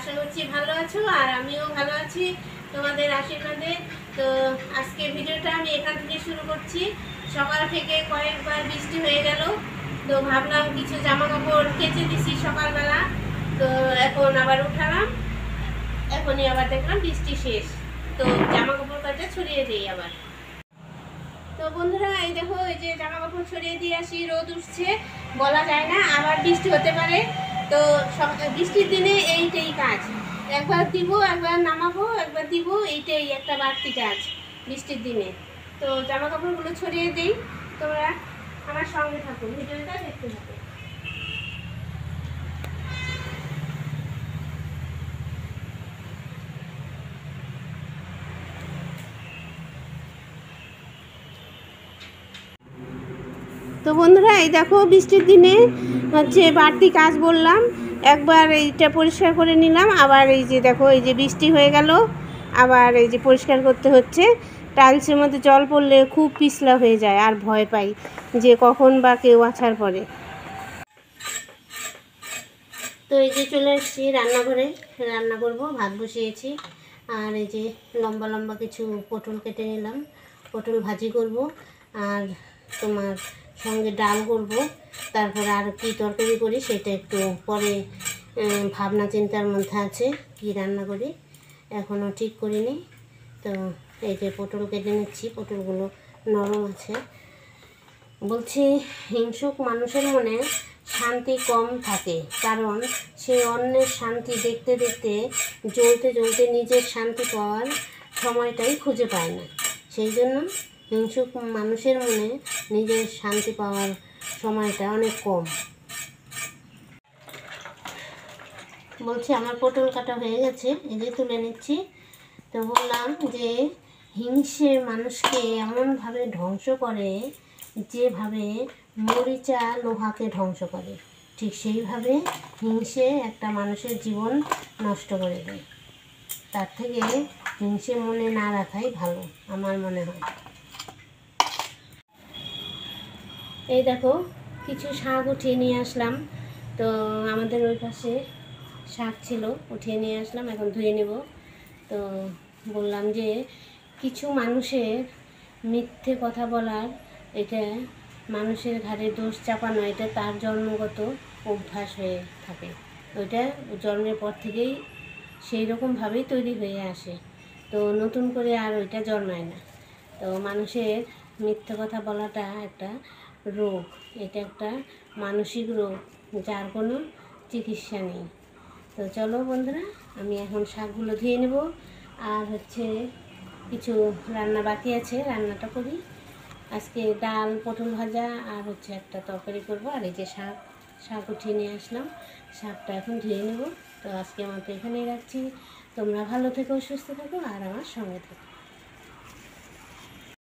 আশা করছি ভালো আছো আর আমিও ভালো আছি তোমাদের আশীর্বাদে। তো আজকে ভিডিওটা আমি এখান থেকে শুরু করছি। সকাল থেকে কয়েকবার বৃষ্টি হয়ে গেল, তো ভাবলাম কিছু জামা কাপড় কেচে দিছি সকালবেলা, তো এখন আবার উঠালাম। এখনই আবার দেখলাম বৃষ্টি শেষ, তো জামা কাপড় কাটা ছড়িয়ে দিই আবার। তো বন্ধুরা এই দেখো, এই যে জামা কাপড় ছড়িয়ে দিয়ে আসি, রোদ উঠছে, বলা যায় না আবার বৃষ্টি হতে পারে। তো বৃষ্টির দিনে এইটাই কাজ, একবার দিব একবার নামাবো একবার দিব, এইটাই একটা বাড়তি কাজ বৃষ্টির দিনে। তো জামা কাপড়গুলো ছড়িয়ে দিই, তোমরা আমার সঙ্গে থাকো, ভিডিওটা দেখতে থাকো। তো বন্ধুরা এই দেখো, বৃষ্টির দিনে হচ্ছে বাড়তি কাজ বললাম, একবার এইটা পরিষ্কার করে নিলাম, আবার এই যে দেখো এই যে বৃষ্টি হয়ে গেল, আবার এই যে পরিষ্কার করতে হচ্ছে। টাইলসের মধ্যে জল পড়লে খুব পিছলা হয়ে যায়, আর ভয় পাই যে কখন বা কেউ আছাড় পড়ে। তো এই যে চলে এসেছি রান্নাঘরে, রান্না করব, ভাত বসিয়েছি। আর এই যে লম্বা লম্বা কিছু পটল কেটে নিলাম, পটল ভাজি করব, আর তোমার সঙ্গে ডাল করব। তারপরে আর কি তরকারি করি সেটা একটু পরে ভাবনা চিন্তার মধ্যে আছে, কি রান্না করি এখনও ঠিক করিনি। তো এই যে পটল কেটে নিচ্ছি, পটলগুলো নরম আছে। বলছি, হিংসুক মানুষের মনে শান্তি কম থাকে, কারণ সে অন্যের শান্তি দেখতে দেখতে জ্বলতে জ্বলতে নিজের শান্তি পাওয়ার সময়টাই খুঁজে পায় না। সেই জন্য হিংসুক মানুষের মনে নিজের শান্তি পাওয়ার সময়টা অনেক কম। বলছি, আমার পটল কাটা হয়ে গেছে, এই যে তুলে নিচ্ছি। তো বললাম যে হিংসে মানুষকে এমনভাবে ধ্বংস করে যেভাবে মরিচা লোহাকে ধ্বংস করে, ঠিক সেইভাবে হিংসে একটা মানুষের জীবন নষ্ট করে দেয়। তার থেকে হিংসে মনে না রাখাই ভালো আমার মনে হয়। এই দেখো, কিছু শাক উঠিয়ে নিয়ে আসলাম। তো আমাদের ওই পাশে শাক ছিল, উঠিয়ে নিয়ে আসলাম, এখন ধুয়ে নেব। তো বললাম যে কিছু মানুষের মিথ্যে কথা বলার, এটা মানুষের ঘাড়ে দোষ চাপানো, এটা তার জন্মগত অভ্যাস হয়ে থাকে। ওইটা জন্মের পর থেকেই সেই রকমভাবেই তৈরি হয়ে আসে, তো নতুন করে আর ওইটা জন্মায় না। তো মানুষের মিথ্যে কথা বলাটা একটা রোগ, এটা একটা মানসিক রোগ, যার কোনো চিকিৎসা নেই। তো চলো বন্ধুরা, আমি এখন শাকগুলো ধুয়ে নেব, আর হচ্ছে কিছু রান্না বাকি আছে, রান্নাটা করি। আজকে ডাল, পটল ভাজা, আর হচ্ছে একটা তরকারি করব। আর এই যে শাক উঠিয়ে নিয়ে আসলাম, শাকটা এখন ধুয়ে নেব। তো আজকে আমার তো এখানেই রাখছি, তোমরা ভালো থেকো, সুস্থ থেকো, আর আমার সঙ্গে থেকো।